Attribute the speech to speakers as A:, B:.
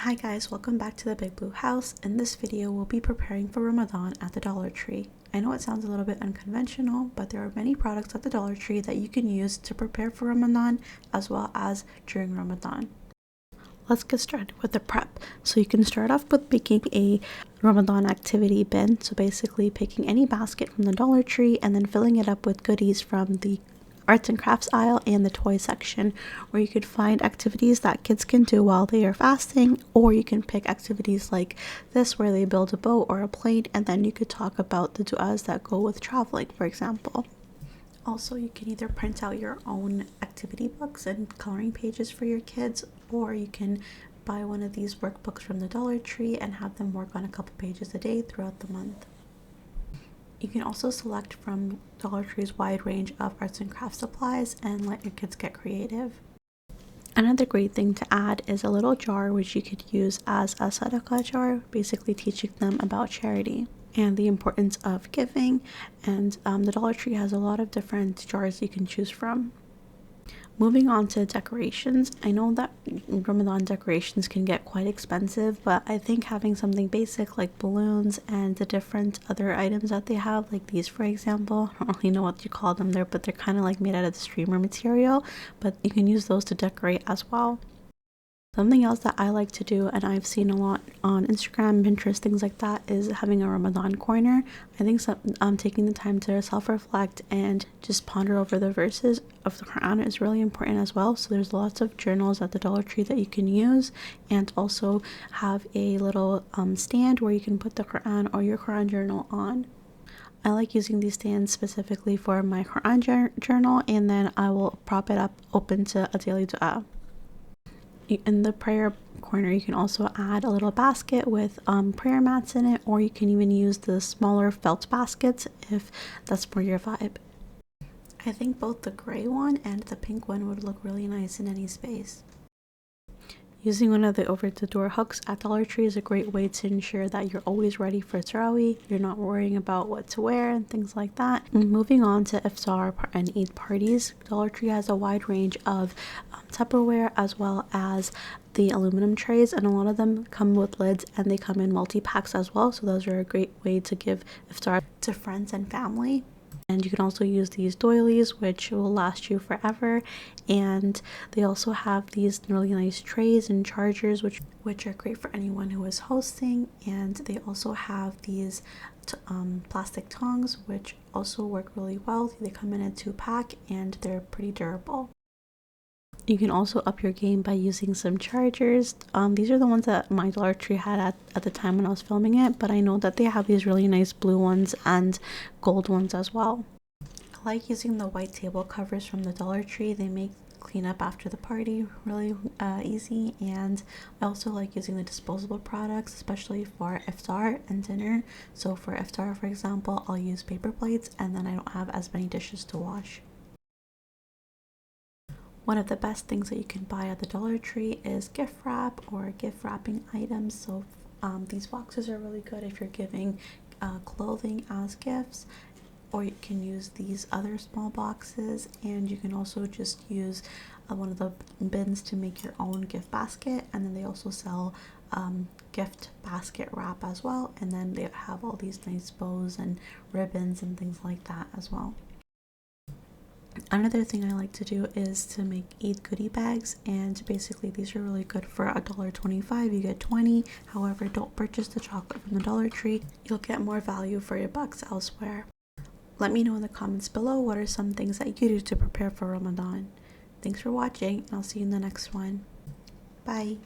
A: Hi guys, welcome back to the Big Blue House. In this video, we'll be preparing for Ramadan at the Dollar Tree. I know it sounds a little bit unconventional, but there are many products at the Dollar Tree that you can use to prepare for Ramadan as well as during Ramadan. Let's get started with the prep. So you can start off with picking a Ramadan activity bin. So basically picking any basket from the Dollar Tree and then filling it up with goodies from the arts and crafts aisle and the toy section, where you could find activities that kids can do while they are fasting, or you can pick activities like this where they build a boat or a plane, and then you could talk about the du'as that go with traveling, for example. Also, you can either print out your own activity books and coloring pages for your kids, or you can buy one of these workbooks from the Dollar Tree and have them work on a couple pages a day throughout the month. You can also select from Dollar Tree's wide range of arts and crafts supplies and let your kids get creative. Another great thing to add is a little jar which you could use as a sadaqah jar, basically teaching them about charity and the importance of giving. And the Dollar Tree has a lot of different jars you can choose from. Moving on to decorations, I know that Ramadan decorations can get quite expensive, but I think having something basic like balloons and the different other items that they have, like these for example, I don't really know what you call them there, but they're kind of like made out of the streamer material, but you can use those to decorate as well. Something else that I like to do, and I've seen a lot on Instagram, Pinterest, things like that, is having a Ramadan corner. I think taking the time to self-reflect and just ponder over the verses of the Quran is really important as well. So there's lots of journals at the Dollar Tree that you can use, and also have a little stand where you can put the Quran or your Quran journal on. I like using these stands specifically for my Quran journal, and then I will prop it up open to a daily dua. In the prayer corner, you can also add a little basket with prayer mats in it, or you can even use the smaller felt baskets if that's more your vibe. I think both the gray one and the pink one would look really nice in any space. Using one of the over-the-door hooks at Dollar Tree is a great way to ensure that you're always ready for Tarawih. You're not worrying about what to wear and things like that. And moving on to iftar and Eid parties, Dollar Tree has a wide range of Tupperware as well as the aluminum trays, and a lot of them come with lids and they come in multi-packs as well. So those are a great way to give iftar to friends and family. And you can also use these doilies, which will last you forever. And they also have these really nice trays and chargers, which are great for anyone who is hosting. And they also have these plastic tongs, which also work really well. They come in a 2-pack and they're pretty durable. You can also up your game by using some chargers. These are the ones that my Dollar Tree had at the time when I was filming it, but I know that they have these really nice blue ones and gold ones as well. I like using the white table covers from the Dollar Tree. They make cleanup after the party really easy, and I also like using the disposable products, especially for iftar and dinner. So for iftar, for example, I'll use paper plates, and then I don't have as many dishes to wash. One of the best things that you can buy at the Dollar Tree is gift wrap or gift wrapping items. So these boxes are really good if you're giving clothing as gifts, or you can use these other small boxes, and you can also just use one of the bins to make your own gift basket. And then they also sell gift basket wrap as well, and then they have all these nice bows and ribbons and things like that as well. Another thing I like to do is to make Eid goodie bags, and basically these are really good for $1.25. You get 20. However, don't purchase the chocolate from the Dollar Tree. You'll get more value for your bucks elsewhere. Let me know in the comments below what are some things that you do to prepare for Ramadan. Thanks for watching, and I'll see you in the next one. Bye.